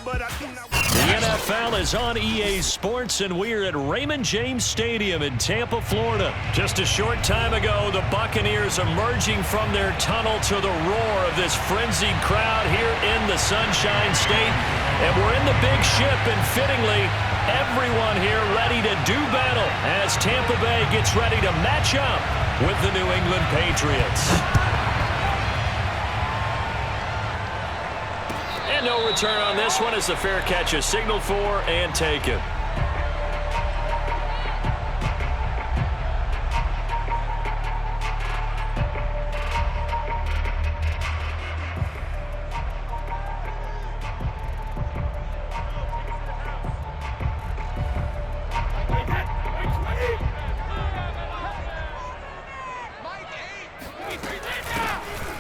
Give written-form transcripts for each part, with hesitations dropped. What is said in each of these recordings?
The NFL is on EA Sports, and we're at Raymond James Stadium in Tampa, Florida. Just a short time ago, the Buccaneers emerging from their tunnel to the roar of this frenzied crowd here in the Sunshine State. And we're in the big ship, and fittingly, everyone here ready to do battle as Tampa Bay gets ready to match up with the New England Patriots. And no return on this one as the fair catch is signaled for and taken.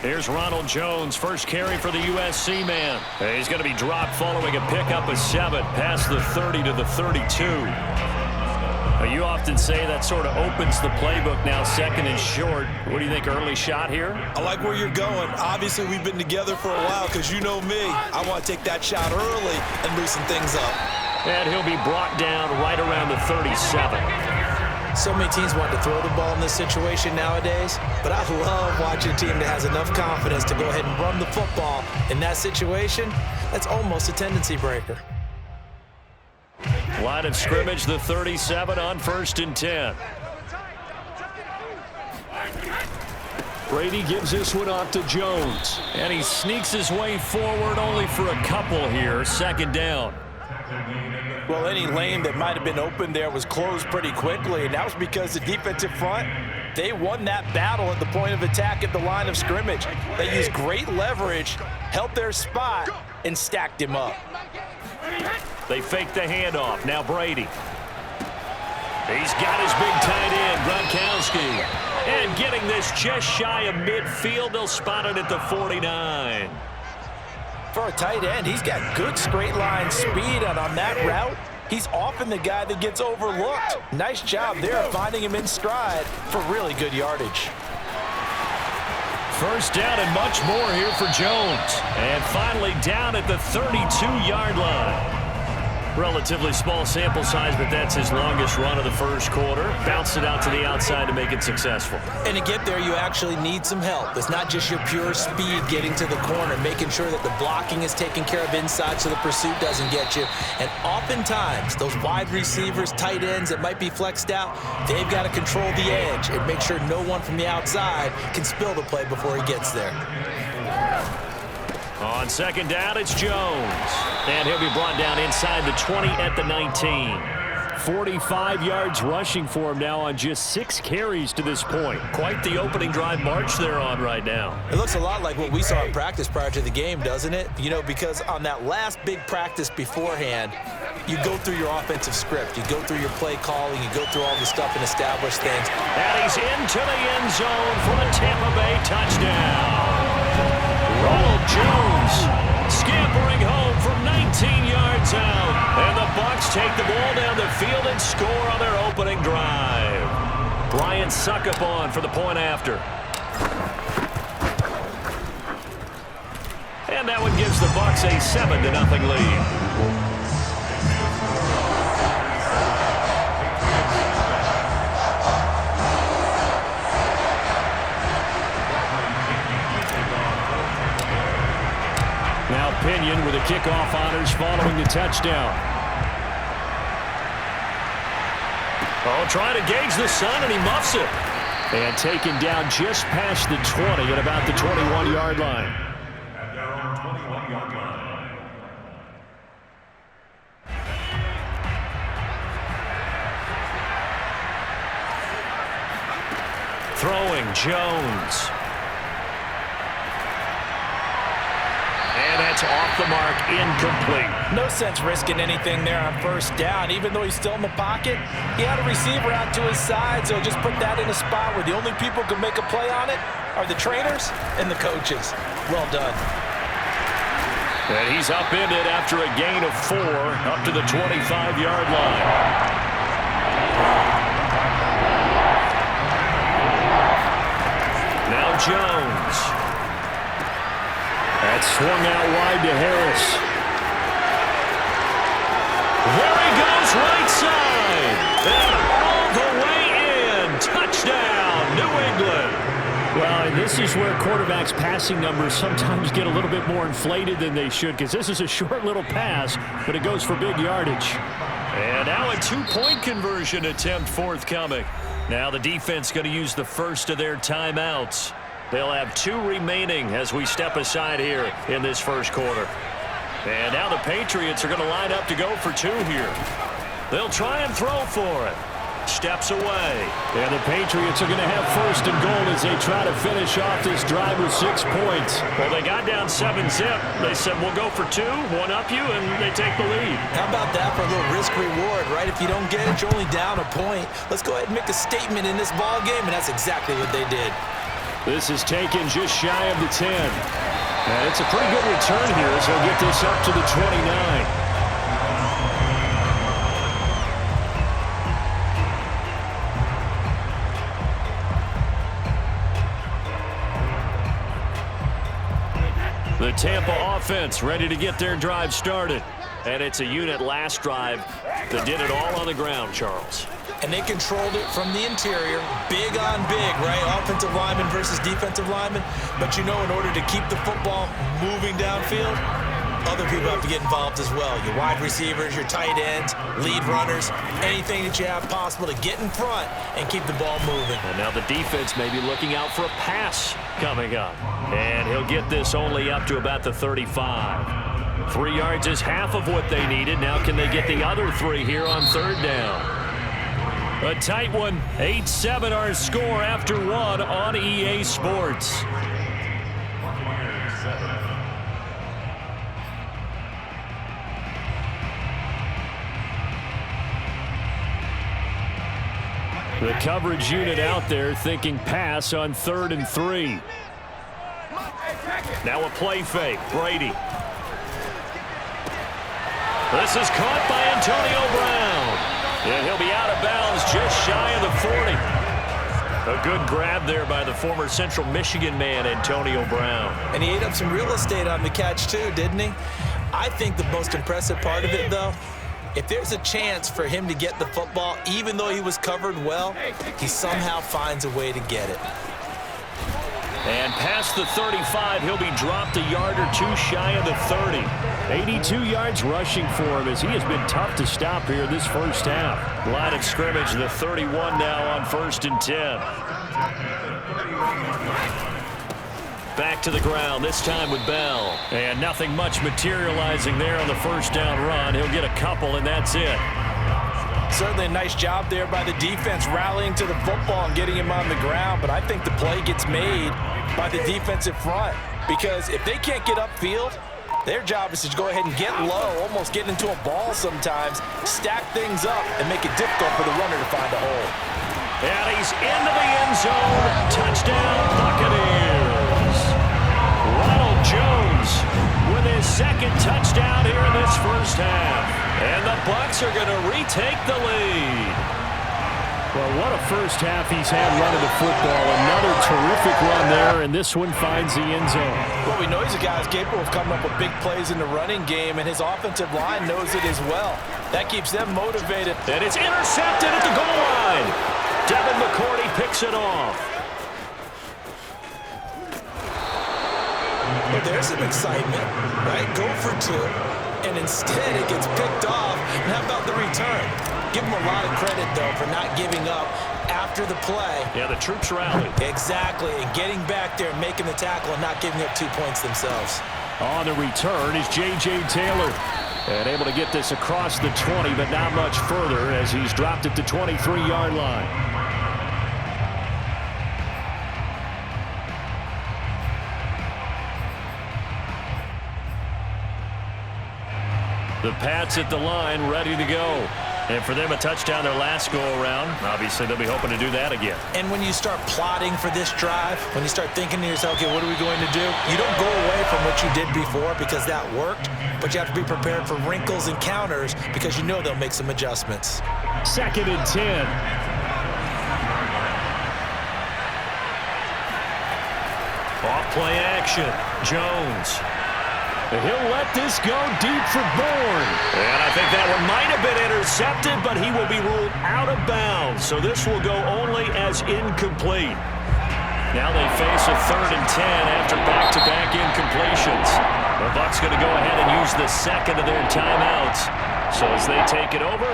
Here's Ronald Jones, first carry for the USC man. He's going to be dropped following a pickup of 7 past the 30 to the 32. You often say that sort of opens the playbook now, second and short. What do you think, early shot here? I like where you're going. Obviously, we've been together for a while because you know me. I want to take that shot early and loosen things up. And he'll be brought down right around the 37. So many teams want to throw the ball in this situation nowadays, but I love watching a team that has enough confidence to go ahead and run the football. In that situation, that's almost a tendency breaker. Line of scrimmage, the 37 on 1st and 10. Brady gives this one off to Jones. And he sneaks his way forward only for a couple here. 2nd down. Well, any lane that might have been open there was closed pretty quickly, and that was because the defensive front, they won that battle at the point of attack at the line of scrimmage. They used great leverage, held their spot, and stacked him up. They fake the handoff. Now Brady. He's got his big tight end, Gronkowski. And getting this just shy of midfield, they'll spot it at the 49. For a tight end, he's got good straight line speed, and on that route, he's often the guy that gets overlooked. Nice job there finding him in stride for really good yardage. 1st down and much more here for Jones. And finally down at the 32-yard line. Relatively small sample size, but that's his longest run of the first quarter. Bounced it out to the outside to make it successful. And to get there, you actually need some help. It's not just your pure speed getting to the corner, making sure that the blocking is taken care of inside so the pursuit doesn't get you. And oftentimes, those wide receivers, tight ends that might be flexed out, they've got to control the edge and make sure no one from the outside can spill the play before he gets there. On 2nd down, it's Jones. And he'll be brought down inside the 20 at the 19. 45 yards rushing for him now on just 6 carries to this point. Quite the opening drive march they're on right now. It looks a lot like what we saw in practice prior to the game, doesn't it? You know, because on that last big practice beforehand, you go through your offensive script. You go through your play calling. You go through all the stuff and establish things. And he's into the end zone for a Tampa Bay touchdown. Ronald Jones scampering home from 19 yards out. And the Bucs take the ball down the field and score on their opening drive. Brian Succop for the point after. And that one gives the Bucs a 7-0 lead. Now Pinion with the kickoff honors following the touchdown. Oh, trying to gauge the sun, and he muffs it. And taken down just past the 20 at about the 21-yard line. Throwing Jones. And that's off the mark, incomplete. No sense risking anything there on 1st down. Even though he's still in the pocket, he had a receiver out to his side, so just put that in a spot where the only people who can make a play on it are the trainers and the coaches. Well done. And he's upended after a gain of 4 up to the 25-yard line. Now Jones. That swung out wide to Harris. And this is where quarterbacks' passing numbers sometimes get a little bit more inflated than they should, because this is a short little pass, but it goes for big yardage. And now a two-point conversion attempt forthcoming. Now the defense going to use the first of their timeouts. They'll have 2 remaining as we step aside here in this first quarter. And now the Patriots are going to line up to go for 2 here. They'll try and throw for it. Steps away. And the Patriots are going to have first and goal as they try to finish off this drive with 6 points. Well, they got down 7-zip. They said, we'll go for 2, one up you, and they take the lead. How about that for a little risk-reward, right? If you don't get it, you're only down a point. Let's go ahead and make a statement in this ball game, and that's exactly what they did. This is taken just shy of the 10. And it's a pretty good return here as they'll get this up to the 29. The Tampa offense ready to get their drive started. And it's a unit last drive that did it all on the ground, Charles. And they controlled it from the interior, big on big, right? Offensive lineman versus defensive lineman. But you know, in order to keep the football moving downfield, other people have to get involved as well. Your wide receivers, your tight ends, lead runners, anything that you have possible to get in front and keep the ball moving. And now the defense may be looking out for a pass coming up. And he'll get this only up to about the 35. 3 yards is half of what they needed. Now can they get the other 3 here on 3rd down? A tight one. 8-7 our score after 1 on EA Sports. The coverage unit out there thinking pass on 3rd and 3. Now a play fake. Brady. This is caught by Antonio Brown. And he'll be out of bounds just shy of the 40. A good grab there by the former Central Michigan man, Antonio Brown. And he ate up some real estate on the catch too, didn't he? I think the most impressive part of it, though, if there's a chance for him to get the football, even though he was covered well, he somehow finds a way to get it. And past the 35, he'll be dropped a yard or 2 shy of the 30. 82 yards rushing for him as he has been tough to stop here this first half. Line of scrimmage, the 31 now on 1st and 10. Back to the ground, this time with Bell. And nothing much materializing there on the 1st down run. He'll get a couple, and that's it. Certainly a nice job there by the defense rallying to the football and getting him on the ground, but I think the play gets made by the defensive front because if they can't get upfield, their job is to go ahead and get low, almost get into a ball sometimes, stack things up, and make it difficult for the runner to find a hole. And he's into the end zone. Touchdown, Buccaneers. Ronald Jones with his 2nd touchdown here in this first half. And the Bucs are going to retake the lead. Well, what a first half he's had running the football. Another terrific run there, and this one finds the end zone. Well, we know he's a guy who's capable of coming up with big plays in the running game, and his offensive line knows it as well. That keeps them motivated. And it's intercepted at the goal line. Devin McCourty picks it off. But there's some excitement, right? Go for 2, and instead it gets picked off. And how about the return? Give them a lot of credit, though, for not giving up after the play. Yeah, the troops rallied. Exactly, and getting back there and making the tackle and not giving up 2 points themselves. On the return is J.J. Taylor. And able to get this across the 20, but not much further as he's dropped at the 23-yard line. The Pats at the line, ready to go. And for them, a touchdown their last go-around. Obviously, they'll be hoping to do that again. And when you start plotting for this drive, when you start thinking to yourself, okay, what are we going to do? You don't go away from what you did before because that worked, but you have to be prepared for wrinkles and counters because you know they'll make some adjustments. 2nd and 10. Off play action. Jones. He'll let this go deep for Bourne. And I think that one might have been intercepted, but he will be ruled out of bounds. So this will go only as incomplete. Now they face a 3rd and 10 after back-to-back incompletions. The Bucs going to go ahead and use the second of their timeouts. So as they take it over,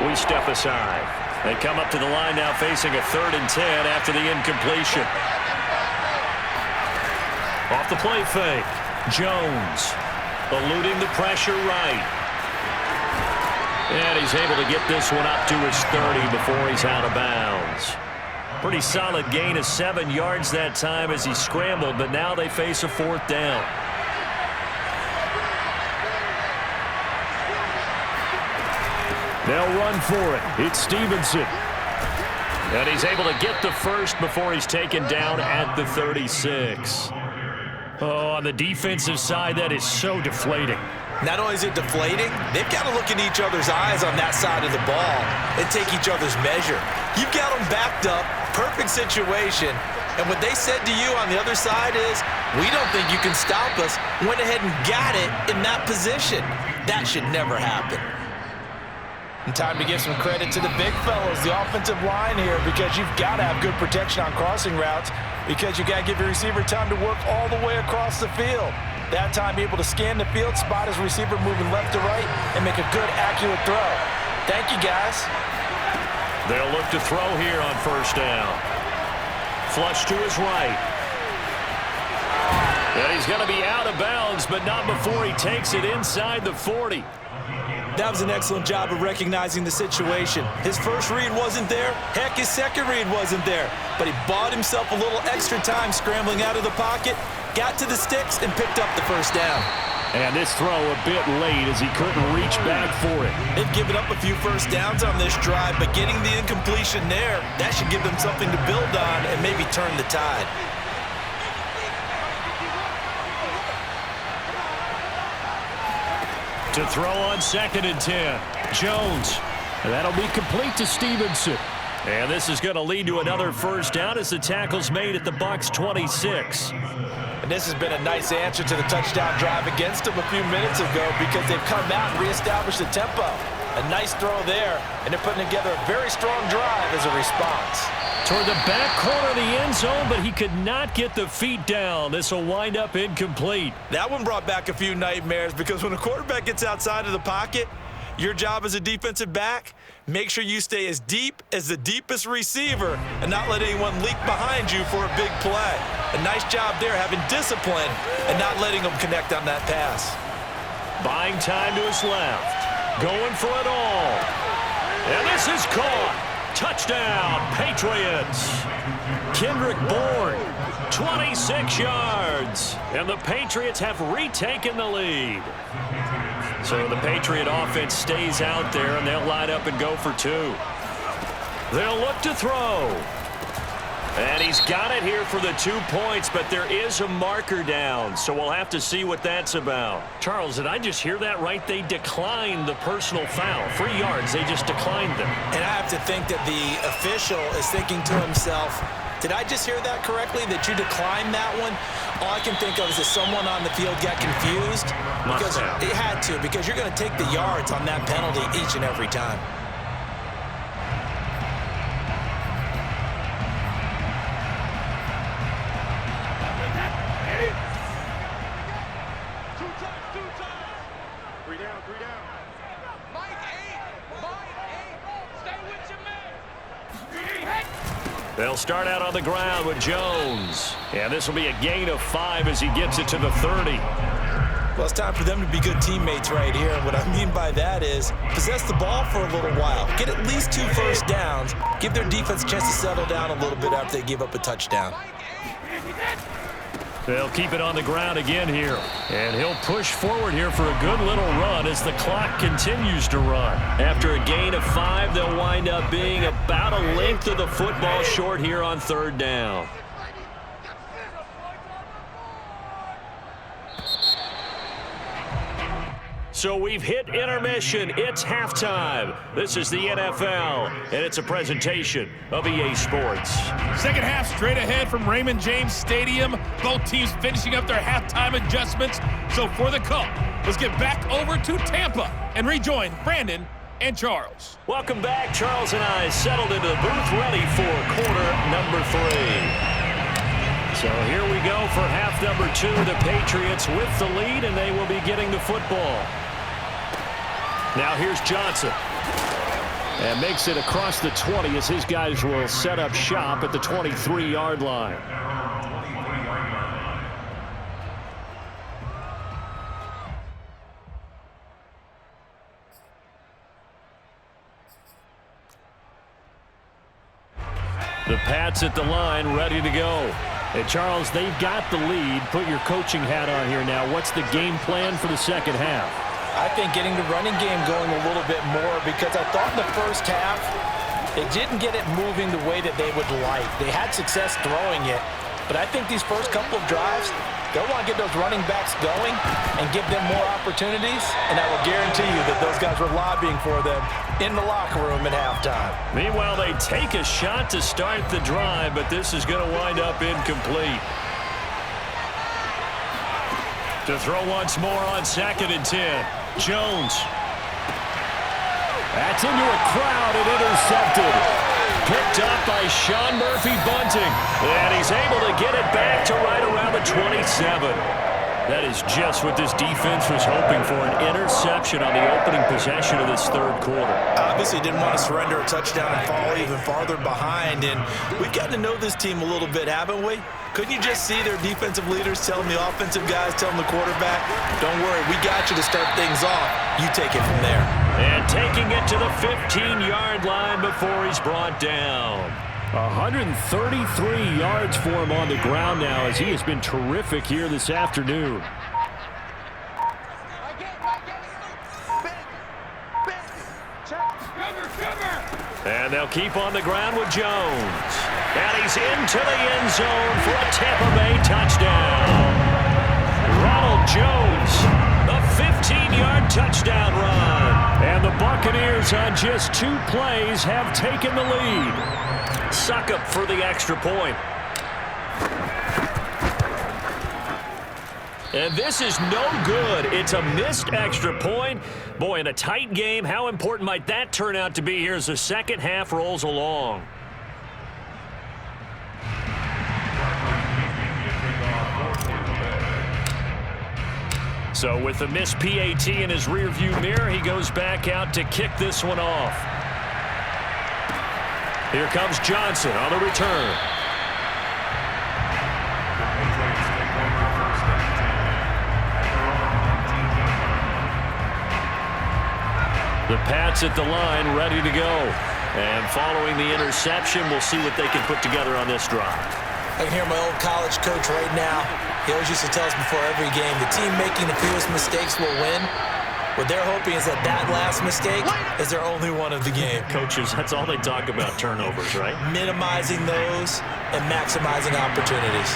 we step aside. They come up to the line now facing a 3rd and 10 after the incompletion. Off the play fake. Jones eluding the pressure right. And he's able to get this one up to his 30 before he's out of bounds. Pretty solid gain of 7 yards that time as he scrambled, but now they face a 4th down. They'll run for it. It's Stevenson. And he's able to get the first before he's taken down at the 36. Oh, on the defensive side, that is so deflating. Not only is it deflating, they've got to look in each other's eyes on that side of the ball and take each other's measure. You've got them backed up, perfect situation, and what they said to you on the other side is, we don't think you can stop us. Went ahead and got it in that position. That should never happen. And time to give some credit to the big fellas, the offensive line here, because you've got to have good protection on crossing routes, because you got to give your receiver time to work all the way across the field. That time able to scan the field, spot his receiver moving left to right, and make a good, accurate throw. Thank you, guys. They'll look to throw here on 1st down. Flush to his right. And he's going to be out of bounds, but not before he takes it inside the 40. That was an excellent job of recognizing the situation. His first read wasn't there. Heck, his second read wasn't there. But he bought himself a little extra time scrambling out of the pocket, got to the sticks, and picked up the 1st down. And this throw a bit late as he couldn't reach back for it. They've given up a few 1st downs on this drive, but getting the incompletion there, that should give them something to build on and maybe turn the tide. To throw on 2nd and 10. Jones. And that'll be complete to Stevenson. And this is going to lead to another 1st down as the tackle's made at the Bucs 26. And this has been a nice answer to the touchdown drive against them a few minutes ago, because they've come out and reestablished the tempo. A nice throw there, and they're putting together a very strong drive as a response. Toward the back corner of the end zone, but he could not get the feet down. This will wind up incomplete. That one brought back a few nightmares, because when a quarterback gets outside of the pocket, your job as a defensive back, make sure you stay as deep as the deepest receiver and not let anyone leak behind you for a big play. A nice job there, having discipline and not letting them connect on that pass. Buying time to his left. Going for it all. And this is caught. Touchdown, Patriots. Kendrick Bourne, 26 yards. And the Patriots have retaken the lead. So the Patriot offense stays out there, and they'll line up and go for 2. They'll look to throw. And he's got it here for the 2 points, but there is a marker down, so we'll have to see what that's about. Charles, did I just hear that right? They declined the personal foul. 3 yards, they just declined them. And I have to think that the official is thinking to himself, did I just hear that correctly, that you declined that one? All I can think of is that someone on the field got confused. Because it had to, because you're going to take the yards on that penalty each and every time. They'll start out on the ground with Jones. And this will be a gain of 5 as he gets it to the 30. Well, it's time for them to be good teammates right here. And what I mean by that is possess the ball for a little while. Get at least 2 first downs. Give their defense a chance to settle down a little bit after they give up a touchdown. They'll keep it on the ground again here. And he'll push forward here for a good little run as the clock continues to run. After a gain of 5, they'll wind up being about a length of the football short here on 3rd down. So we've hit intermission. It's halftime. This is the NFL, and it's a presentation of EA Sports. Second half straight ahead from Raymond James Stadium. Both teams finishing up their halftime adjustments. So for the call, let's get back over to Tampa and rejoin Brandon and Charles. Welcome back. Charles and I settled into the booth ready for quarter number 3. So here we go for half number 2. The Patriots with the lead, and they will be getting the football. Now here's Johnson. And makes it across the 20 as his guys will set up shop at the 23-yard line. The Pats at the line, ready to go. Hey, Charles, they've got the lead. Put your coaching hat on here now. What's the game plan for the second half? I think getting the running game going a little bit more, because I thought in the first half they didn't get it moving the way that they would like. They had success throwing it, but I think these first couple of drives, they'll want to get those running backs going and give them more opportunities, and I will guarantee you that those guys were lobbying for them in the locker room at halftime. Meanwhile, they take a shot to start the drive, but this is going to wind up incomplete. To throw once more on 2nd and 10. Jones. That's into a crowd and intercepted. Picked up by Sean Murphy-Bunting. And he's able to get it back to right around the 27. That is just what this defense was hoping for, an interception on the opening possession of this third quarter. Obviously didn't want to surrender a touchdown and fall even farther behind, and we've gotten to know this team a little bit, haven't we? Couldn't you just see their defensive leaders telling the offensive guys, telling the quarterback, don't worry, we got you to start things off. You take it from there. And taking it to the 15-yard line before he's brought down. 133 yards for him on the ground now, as he has been terrific here this afternoon. And they'll keep on the ground with Jones. And he's into the end zone for a Tampa Bay touchdown. Ronald Jones, a 15-yard touchdown run. And the Buccaneers on just 2 plays have taken the lead. Suck up for the extra point. And this is no good. It's a missed extra point. Boy, in a tight game, how important might that turn out to be here as the second half rolls along? So with the missed PAT in his rearview mirror, he goes back out to kick this one off. Here comes Johnson on the return. The Pats at the line, ready to go. And following the interception, we'll see what they can put together on this drive. I can hear my old college coach right now. He always used to tell us before every game, the team making the fewest mistakes will win. What they're hoping is that last mistake is their only one of the game. Coaches, that's all they talk about, turnovers, right? Minimizing those and maximizing opportunities.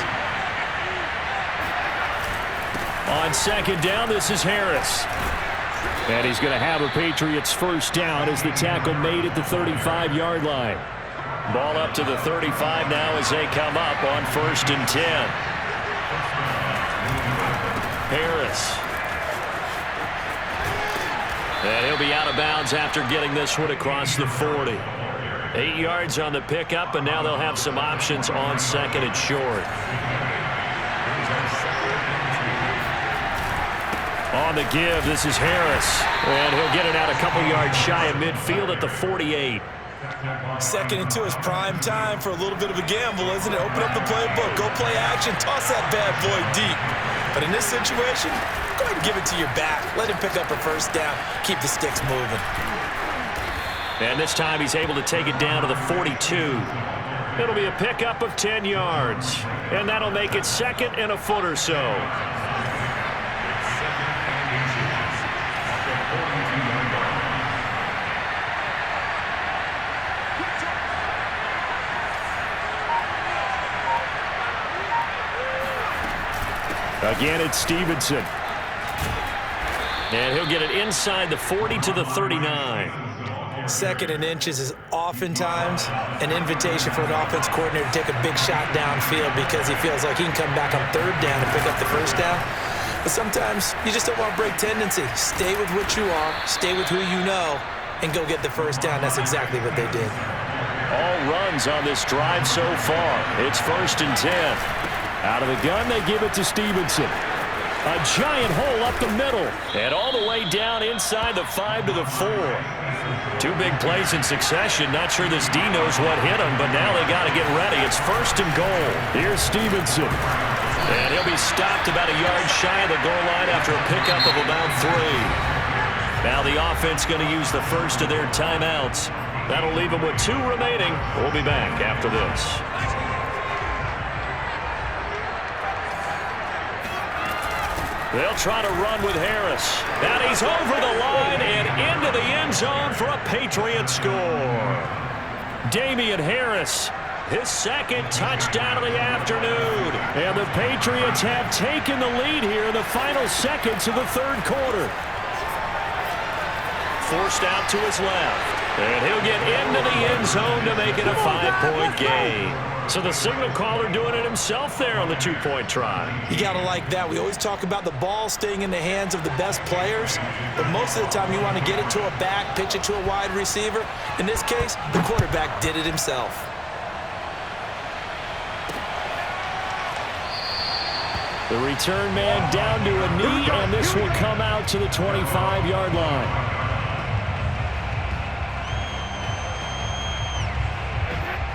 On 2nd down, this is Harris. And he's going to have a Patriots first down as the tackle made at the 35-yard line. Ball up to the 35 now as they come up on 1st and 10. Harris. And he'll be out of bounds after getting this one across the 40. 8 yards on the pickup, and now they'll have some options on 2nd and short. On the give, this is Harris. And he'll get it out a couple yards shy of midfield at the 48. 2nd and 2 is prime time for a little bit of a gamble, isn't it? Open up the playbook, go play action, toss that bad boy deep. But in this situation, go ahead and give it to your back. Let him pick up a first down. Keep the sticks moving. And this time he's able to take it down to the 42. It'll be a pickup of 10 yards. And that'll make it 2nd and a foot or so. Again, it's Stevenson. And he'll get it inside the 40 to the 39. 2nd and inches is oftentimes an invitation for an offense coordinator to take a big shot downfield because he feels like he can come back on 3rd down and pick up the first down. But sometimes you just don't want to break tendency. Stay with what you are, stay with who you know, and go get the first down. That's exactly what they did. All runs on this drive so far. It's 1st and 10. Out of the gun, they give it to Stevenson. A giant hole up the middle. And all the way down inside the 5 to the 4. Two big plays in succession. Not sure this D knows what hit him, but now they got to get ready. It's 1st and goal. Here's Stevenson. And he'll be stopped about a yard shy of the goal line after a pickup of about 3. Now the offense going to use the first of their timeouts. That'll leave them with 2 remaining. We'll be back after this. They'll try to run with Harris. And he's over the line and into the end zone for a Patriot score. Damian Harris, his 2nd touchdown of the afternoon. And the Patriots have taken the lead here in the final seconds of the 3rd quarter. Forced out to his left. And he'll get into the end zone to make it a 5-point game. So the signal caller doing it himself there on the 2-point try. You got to like that. We always talk about the ball staying in the hands of the best players, but most of the time you want to get it to a back, pitch it to a wide receiver. In this case, the quarterback did it himself. The return man down to a knee, and this will come out to the 25-yard line.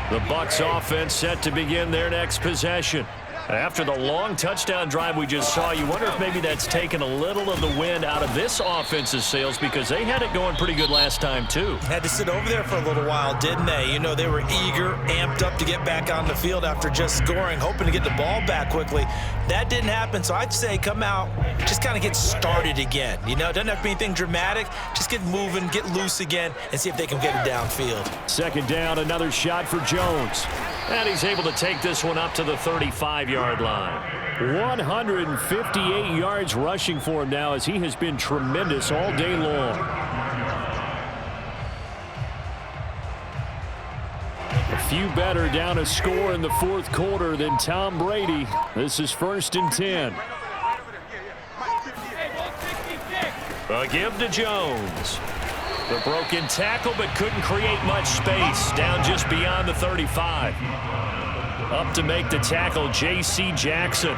The Bucs offense set to begin their next possession. After the long touchdown drive we just saw, you wonder if maybe that's taken a little of the wind out of this offense's sails because they had it going pretty good last time, too. Had to sit over there for a little while, didn't they? You know, they were eager, amped up to get back on the field after just scoring, hoping to get the ball back quickly. That didn't happen, so I'd say come out, just kind of get started again. You know, it doesn't have to be anything dramatic. Just get moving, get loose again, and see if they can get it downfield. 2nd down, another shot for Jones. And he's able to take this one up to the 35-yard line. 158 yards rushing for him now as he has been tremendous all day long. A few better down a score in the 4th quarter than Tom Brady. This is 1st and 10. A give to Jones. The broken tackle, but couldn't create much space. Down just beyond the 35. Up to make the tackle, J.C. Jackson.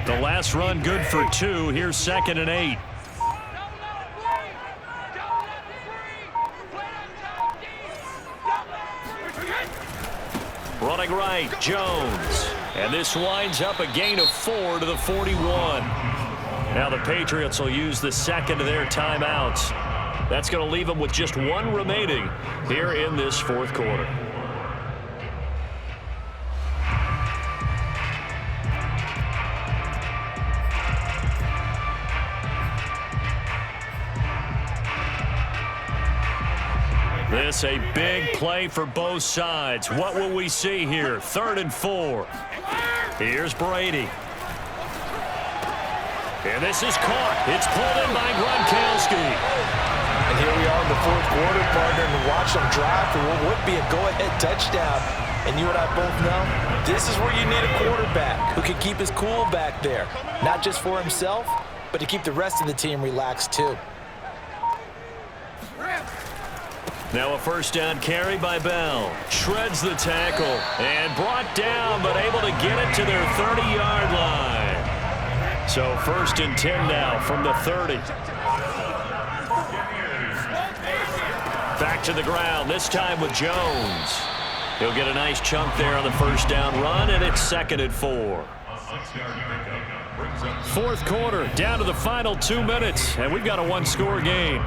The last run good for 2. Here's 2nd and 8. Running right, Jones. And this winds up a gain of 4 to the 41. Now the Patriots will use the 2nd of their timeouts. That's going to leave them with just 1 remaining here in this 4th quarter. This a big play for both sides. What will we see here? 3rd and 4. Here's Brady. And this is caught. It's pulled in by Gronkowski. And here we are in the 4th quarter, partner, and watch them drive for what would be a go-ahead touchdown. And you and I both know this is where you need a quarterback who can keep his cool back there. Not just for himself, but to keep the rest of the team relaxed too. Now a 1st down carry by Bell. Shreds the tackle and brought down, but able to get it to their 30-yard line. So 1st and 10 now from the 30. Back to the ground, this time with Jones. He'll get a nice chunk there on the 1st down run, and it's 2nd and 4. 4th quarter, down to the final 2 minutes, and we've got a 1-score game.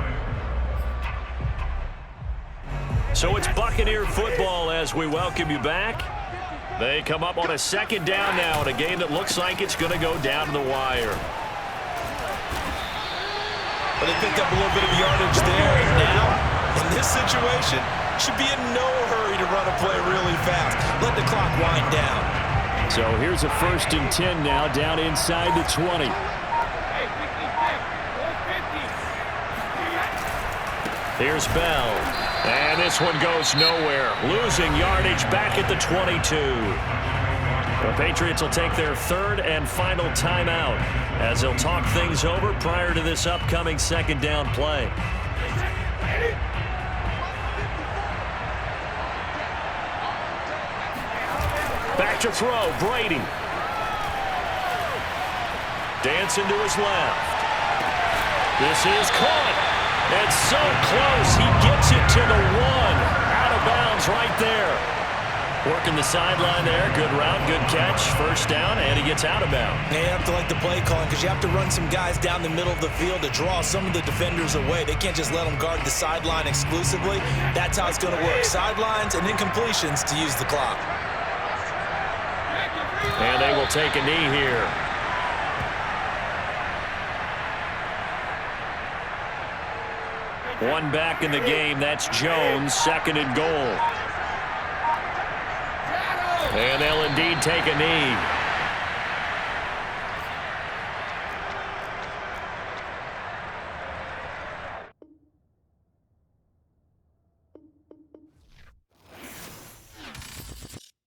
So it's Buccaneer football as we welcome you back. They come up on a 2nd down now in a game that looks like it's going to go down to the wire. But they picked up a little bit of yardage there, and now, in this situation, should be in no hurry to run a play really fast. Let the clock wind down. So here's a 1st and 10 now, down inside the 20. Here's Bell. And this one goes nowhere. Losing yardage back at the 22. The Patriots will take their third and final timeout as they'll talk things over prior to this upcoming second down play. Back to throw, Brady. Dancing to his left. This is caught. It's so close. He gets it to the 1. Out of bounds right there. Working the sideline there. Good route, good catch. First down, and he gets out of bounds. Yeah, you have to like the play calling because you have to run some guys down the middle of the field to draw some of the defenders away. They can't just let them guard the sideline exclusively. That's how it's going to work. Sidelines and incompletions to use the clock. And they will take a knee here. One back in the game. That's Jones, second and goal. And they'll indeed take a knee.